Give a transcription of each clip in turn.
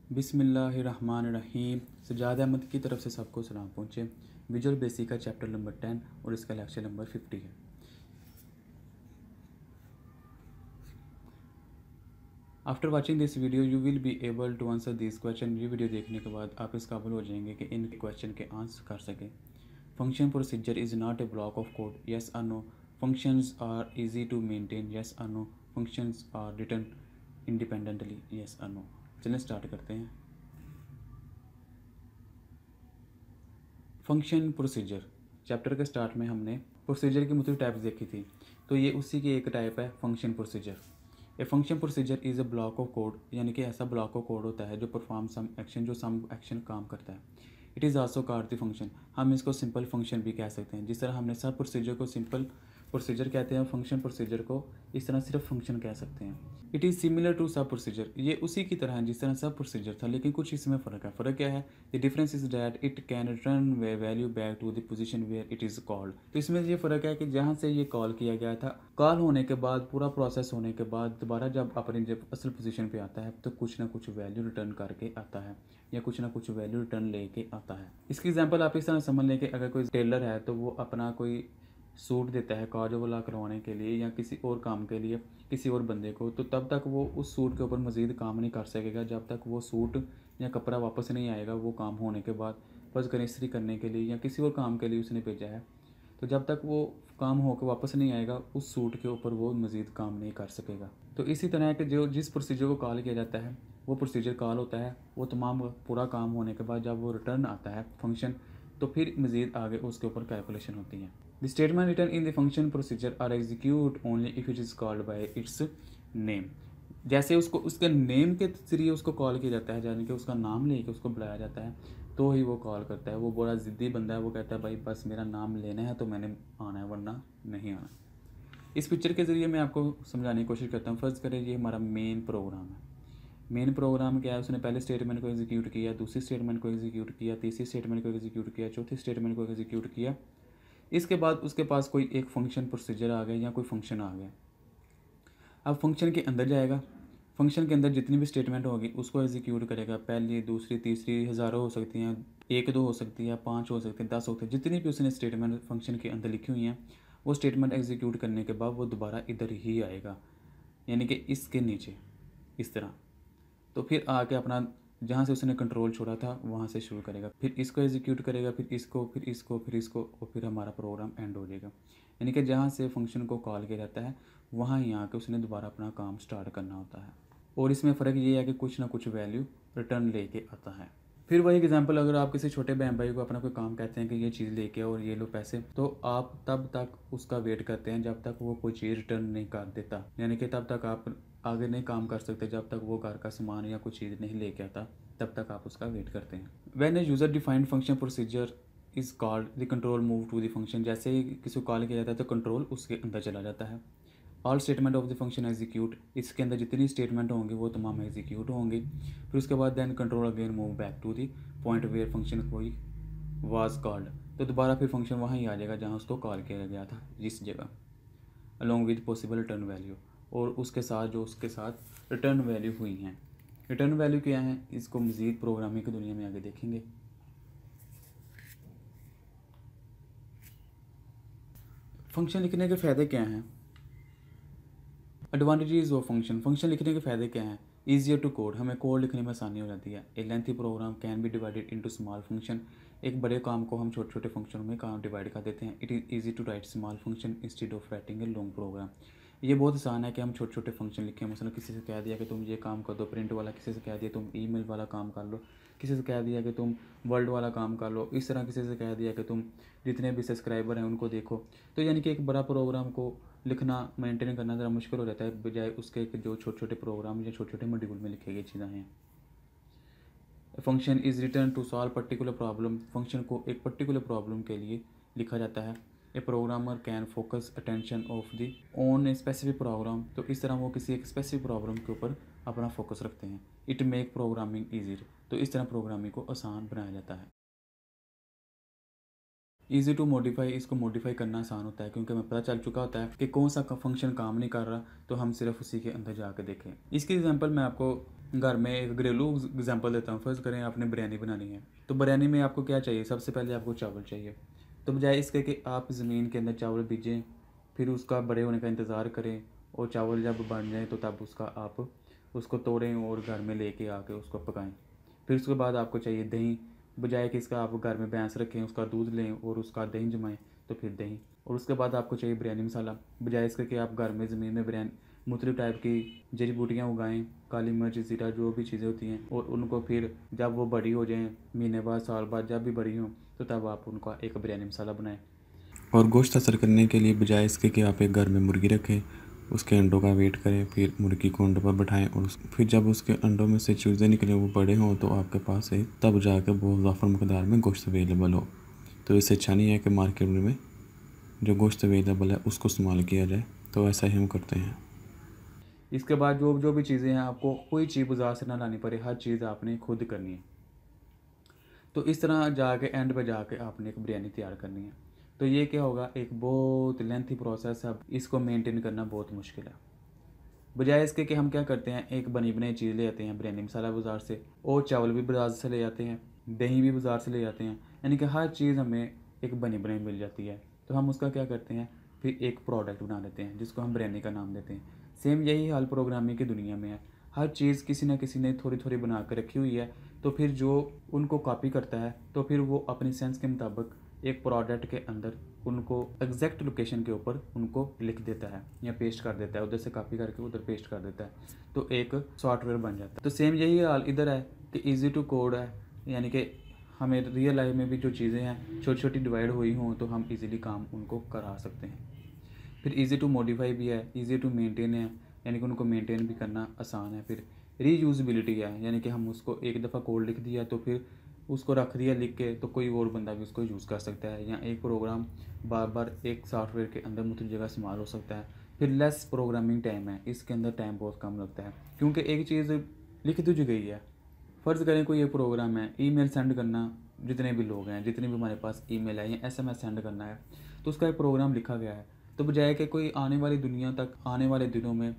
बिस्मिल्लाहिर्रहमानिर्रहीम। सजाद अहमद की तरफ से सबको सलाम पहुँचे। विजुअल बेसिक का चैप्टर नंबर 10 और इसका लेक्चर नंबर 50 है। After watching this video you will be able to answer this question. ये वीडियो देखने के बाद आप इस काबिल हो जाएंगे कि इन क्वेश्चन के आंसर कर सकें। Function procedure is not a block of code, yes और no. Functions are easy to maintain, yes और no. Functions are written independently, yes और नो। चलें स्टार्ट करते हैं। फंक्शन प्रोसीजर चैप्टर के स्टार्ट में हमने प्रोसीजर की मुख्तलिफ टाइप्स देखी थी, तो ये उसी की एक टाइप है function procedure. A function procedure is a block of code, यानी कि ऐसा ब्लॉक ऑफ कोड होता है जो परफॉर्म सम एक्शन, जो सम एक्शन काम करता है। It is also called the function. हम इसको सिंपल फंक्शन भी कह सकते हैं। जिस तरह हमने सब प्रोसीजर को सिंपल प्रोसीजर कहते हैं, फंक्शन प्रोसीजर को इस तरह सिर्फ फंक्शन कह सकते हैं। इट इज़ सिमिलर टू सब प्रोसीजर, ये उसी की तरह है जिस तरह सब प्रोसीजर था, लेकिन कुछ इसमें फ़र्क है। फ़र्क क्या है? The difference is that it can return value back to the position where it is called. तो इसमें ये फ़र्क है कि जहाँ से ये कॉल किया गया था, कॉल होने के बाद, पूरा प्रोसेस होने के बाद दोबारा जब अपनी जब असल पोजीशन पे आता है तो कुछ ना कुछ वैल्यू रिटर्न करके आता है, या कुछ ना कुछ वैल्यू रिटर्न लेके आता है। इसकी एग्जांपल आप इस तरह समझ लें कि अगर कोई टेलर है तो वो अपना कोई सूट देता है काजोला करवाने के लिए या किसी और काम के लिए किसी और बंदे को, तो तब तक वो उस सूट के ऊपर मज़ीद काम नहीं कर सकेगा जब तक वो सूट या कपड़ा वापस नहीं आएगा। वो काम होने के बाद बस इस्त्री करने के लिए या किसी और काम के लिए उसने भेजा है, तो जब तक वो काम होकर वापस नहीं आएगा उस सूट के ऊपर वो मज़ीद काम नहीं कर सकेगा। तो इसी तरह है कि जो जिस प्रोसीजर को कॉल किया जाता है वो प्रोसीजर कॉल होता है, वो तमाम पूरा काम होने के बाद जब वो रिटर्न आता है फंक्शन, तो फिर मज़ीद आगे उसके ऊपर कैलकुलेशन होती है। The statement return in the function procedure are execute only if it is called by its name. जैसे उसको उसके नेम के ज़रिए उसको कॉल किया जाता है, यानी कि उसका नाम लेके उसको बुलाया जाता है, तो ही वो कॉल करता है। वो बड़ा ज़िद्दी बंदा है, वो कहता है भाई बस मेरा नाम लेना है तो मैंने आना है, वरना नहीं आना। इस पिक्चर के ज़रिए मैं आपको समझाने की कोशिश करता हूँ। फर्स्ट करें, ये हमारा मेन प्रोग्राम है। मेन प्रोग्राम क्या है? उसने पहले स्टेटमेंट को एग्जीक्यूट किया, दूसरी स्टेटमेंट को एग्जीक्यूट किया, तीसरी स्टेटमेंट को एग्जीक्यूट किया, चौथी स्टेटमेंट को एग्जीक्यूट किया। इसके बाद उसके पास कोई एक फंक्शन प्रोसीजर आ गया या कोई फंक्शन आ गया। अब फंक्शन के अंदर जाएगा, फंक्शन के अंदर जितनी भी स्टेटमेंट होगी उसको एग्जीक्यूट करेगा। पहली, दूसरी, तीसरी, हज़ारों हो सकती हैं, एक दो हो सकती है, 5 हो सकती है, 10 हो सकती है, जितनी भी उसने स्टेटमेंट फंक्शन के अंदर लिखी हुई हैं वो स्टेटमेंट एग्जीक्यूट करने के बाद वो दोबारा इधर ही आएगा, यानी कि इसके नीचे इस तरह। तो फिर आके अपना जहाँ से उसने कंट्रोल छोड़ा था वहाँ से शुरू करेगा, फिर इसको एग्जीक्यूट करेगा, फिर इसको, फिर इसको, फिर इसको, और फिर हमारा प्रोग्राम एंड हो जाएगा। यानी कि जहाँ से फंक्शन को कॉल किया जाता है वहाँ ही आके उसने दोबारा अपना काम स्टार्ट करना होता है। और इसमें फ़र्क ये है कि कुछ ना कुछ वैल्यू रिटर्न लेके आता है। फिर वही एग्जांपल, अगर आप किसी छोटे बहन भाई को अपना कोई काम कहते हैं कि ये चीज़ लेके आओ और ये लो पैसे, तो आप तब तक उसका वेट करते हैं जब तक वो कोई चीज़ रिटर्न नहीं कर देता, यानी कि तब तक आप आगे नहीं काम कर सकते जब तक वो घर का सामान या कोई चीज़ नहीं लेके आता, तब तक आप उसका वेट करते हैं। When a user defined function procedure is called the control move to the function. जैसे ही किसी को कॉल किया जाता है तो कंट्रोल उसके अंदर चला जाता है। All statement of the function execute, इसके अंदर जितनी स्टेटमेंट होंगी वो तमाम एग्जीक्यूट होंगी। फिर उसके बाद then control again move back to the point where function कोई वाज कॉल्ड, तो दोबारा फिर फंक्शन वहाँ ही आ जाएगा जहाँ उसको कॉल किया गया था, जिस जगह, along with possible return value, और उसके साथ जो उसके साथ रिटर्न वैल्यू हुई हैं। रिटर्न वैल्यू क्या है इसको मज़ीद प्रोग्रामिंग की दुनिया में आगे देखेंगे। फंक्शन लिखने के फ़ायदे क्या हैं? एडवांटेजेस ऑफ फंक्शन, फंक्शन लिखने के फ़ायदे क्या हैं? ईजियर टू कोड, हमें कोड लिखने में आसानी हो जाती है। A lengthy program can be divided into small function, एक बड़े काम को हम छोटे छोटे फंक्शनों में काम डिवाइड कर देते हैं। It is easy to write small function instead of writing a long program, ये बहुत आसान है कि हम छोटे छोटे फंक्शन लिखें। मसलन किसी से कह दिया कि तुम ये काम कर दो, प्रिंट वाला, किसी से कह दिया तुम ईमेल वाला काम कर लो, किसी से कह दिया कि तुम वर्ड वाला काम कर लो, इस तरह किसी से कह दिया कि तुम जितने भी सब्सक्राइबर हैं उनको देखो। तो यानी कि एक बड़ा प्रोग्राम को लिखना, मेंटेन करना ज़रा मुश्किल हो जाता है, बजाय उसके कि जो छोटे छोटे प्रोग्राम या छोटे छोटे मॉड्यूल में लिखे गए चीज़ें हैं। Function is written to solve particular problem, function को एक पर्टिकुलर प्रॉब्लम के लिए लिखा जाता है। A programmer can focus attention of the on a specific program, तो इस तरह वो किसी एक स्पेसिफिक प्रॉब्लम के ऊपर अपना फोकस रखते हैं। इट मेक प्रोग्रामिंग ईजियर, तो इस तरह प्रोग्रामिंग को आसान बनाया जाता है। ईजी टू मॉडिफाई, इसको मॉडिफाई करना आसान होता है क्योंकि हमें पता चल चुका होता है कि कौन सा फंक्शन काम नहीं कर रहा, तो हम सिर्फ उसी के अंदर जाकर देखें। इसकी एग्जांपल मैं आपको घर में एक घरेलू एग्जांपल देता हूँ। फर्स्ट करें आपने बिरयानी बनानी है, तो बिरयानी में आपको क्या चाहिए? सबसे पहले आपको चावल चाहिए। तो बजाय इसके कि आप ज़मीन के अंदर चावल बीजें, फिर उसका बड़े होने का इंतज़ार करें और चावल जब बन जाए तो तब आप उसको तोड़ें और घर में लेके आके उसको पकाएं। फिर उसके बाद आपको चाहिए दही। बजाय कि इसका आप घर में भैंस रखें, उसका दूध लें और उसका दही जमाएं, तो फिर दही। और उसके बाद आपको चाहिए बिरयानी मसाला। बजाय इसके कि आप घर में ज़मीन में बिरयानी मुख्तलिफ़ टाइप की जड़ी बूटियाँ उगाएं, काली मिर्च, ज़ीरा, जो भी चीज़ें होती हैं, और उनको फिर जब वो बड़ी हो जाएँ, महीने बाद, साल बाद, जब भी बड़ी हों, तो तब आप उनका एक बिरयानी मसाला बनाएं। और गोश्त असर करने के लिए बजाय इसके कि आप एक घर में मुर्गी रखें, उसके अंडों का वेट करें, फिर मुर्गी को अंडों पर बैठाएं और फिर जब उसके अंडों में से चूज़े निकले, वो बड़े हों, तो आपके पास है तब जाकर बहुत वाफर मकदार में गोश्त अवेलेबल हो। तो इससे अच्छा नहीं है कि मार्केट में जो गोश्त अवेलेबल है उसको इस्तेमाल किया जाए। तो ऐसा ही हम करते हैं। इसके बाद जो भी चीज़ें हैं, आपको कोई चीज़ बाजार से ना लानी पड़े, हर चीज़ आपने खुद करनी है। तो इस तरह जाके एंड पे जाके आपने एक बिरयानी तैयार करनी है। तो ये क्या होगा, एक बहुत लेंथी प्रोसेस है, इसको मेंटेन करना बहुत मुश्किल है। बजाय इसके कि हम क्या करते हैं, एक बनी बनाई चीज़ ले आते हैं, बिरयानी मसाला बाज़ार से, और चावल भी बाज़ार से ले आते हैं, दही भी बाज़ार से ले आते हैं, यानी कि हर चीज़ हमें एक बनी बनाई मिल जाती है। तो हम उसका क्या करते हैं, फिर एक प्रोडक्ट बना लेते हैं जिसको हम बिरयानी का नाम देते हैं। सेम यही हाल प्रोग्रामिंग की दुनिया में है। हर चीज़ किसी न किसी ने थोड़ी थोड़ी बना कर रखी हुई है, तो फिर जो उनको कॉपी करता है, तो फिर वो अपनी सेंस के मुताबिक एक प्रोडक्ट के अंदर उनको एग्जैक्ट लोकेशन के ऊपर उनको लिख देता है या पेस्ट कर देता है, उधर से कॉपी करके उधर पेस्ट कर देता है, तो एक सॉफ्टवेयर बन जाता है। तो सेम यही हाल इधर है कि ईजी टू कोड है, यानी कि हमें रियल लाइफ में भी जो चीज़ें हैं छोटी छोटी डिवाइड हुई हों तो हम इजीली काम उनको करा सकते हैं। फिर ईजी टू मॉडिफाई भी है, ईजी टू मेंटेन है, यानी कि उनको मेंटेन भी करना आसान है। फिर रीयूज़बिलिटी है, यानी कि हम उसको एक दफ़ा कोड लिख दिया तो फिर उसको रख दिया लिख के, तो कोई और बंदा भी उसको यूज़ कर सकता है, या एक प्रोग्राम बार बार एक सॉफ्टवेयर के अंदर मुख्तलिफ जगह इस्तेमाल हो सकता है। फिर लेस प्रोग्रामिंग टाइम है, इसके अंदर टाइम बहुत कम लगता है क्योंकि एक चीज़ लिख दी गई है। फ़र्ज़ करें कोई एक प्रोग्राम है, ईमेल सेंड करना, जितने भी लोग हैं, जितने भी हमारे पास ईमेल है या एसएमएस सेंड करना है, तो उसका एक प्रोग्राम लिखा गया है। तो बजाय कि कोई आने वाली दुनिया तक, आने वाले दिनों में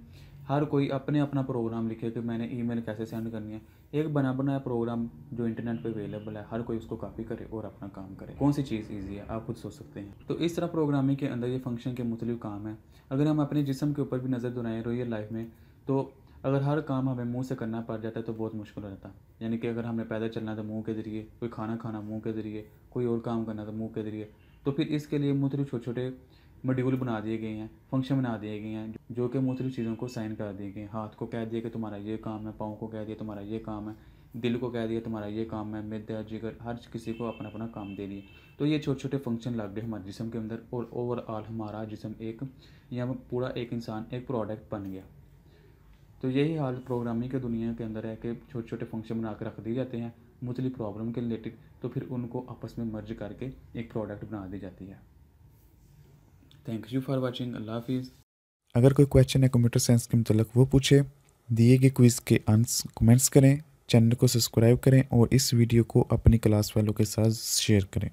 हर कोई अपने अपना प्रोग्राम लिखे कि मैंने ईमेल कैसे सेंड करनी है, एक बना बनाया प्रोग्राम जो इंटरनेट पे अवेलेबल है, हर कोई उसको कॉपी करे और अपना काम करे। कौन सी चीज़ ईजी है, आप खुद सोच सकते हैं। तो इस तरह प्रोग्रामिंग के अंदर ये फंक्शन के मुख्तलिफ काम हैं। अगर हम अपने जिस्म के ऊपर भी नज़र दोहराएं रियल लाइफ में, तो अगर हर काम हमें मुंह से करना पड़ जाता है तो बहुत मुश्किल हो जाता है। यानी कि अगर हमें पैदल चलना तो मुंह के ज़रिए, कोई खाना खाना मुंह के ज़रिए, कोई और काम करना तो मुंह के ज़रिए। तो फिर इसके लिए मुख्तलिफ छोटे छोटे मॉड्यूल बना दिए गए हैं, फंक्शन बना दिए गए हैं जो कि मुख्तलिफ चीज़ों को साइन कर दिए गए हैं। हाथ को कह दिया कि तुम्हारा ये काम है, पाँव को कह दिया तुम्हारा ये काम है, दिल को कह दिया तुम्हारा ये काम है, मैदा, जिगर, हर किसी को अपना अपना काम दे दिए। तो ये छोटे छोटे फंक्शन लग गए हमारे जिस्म के अंदर, और ओवरऑल हमारा जिस्म एक, या पूरा एक इंसान एक प्रोडक्ट बन गया। तो यही हाल प्रोग्रामिंग की दुनिया के अंदर है कि छोटे छोटे फंक्शन बना कर रख दिए जाते हैं मुख्तलिफ प्रॉब्लम के रिलेटेड, तो फिर उनको आपस में मर्ज करके एक प्रोडक्ट बना दी जाती है। Thank you for watching. अल्लाह हाफिज़। अगर कोई क्वेश्चन है कंप्यूटर साइंस के मतलब वो पूछे, दिए गए क्विज़ के आंसर कमेंट्स करें, चैनल को सब्सक्राइब करें और इस वीडियो को अपनी क्लास वालों के साथ शेयर करें।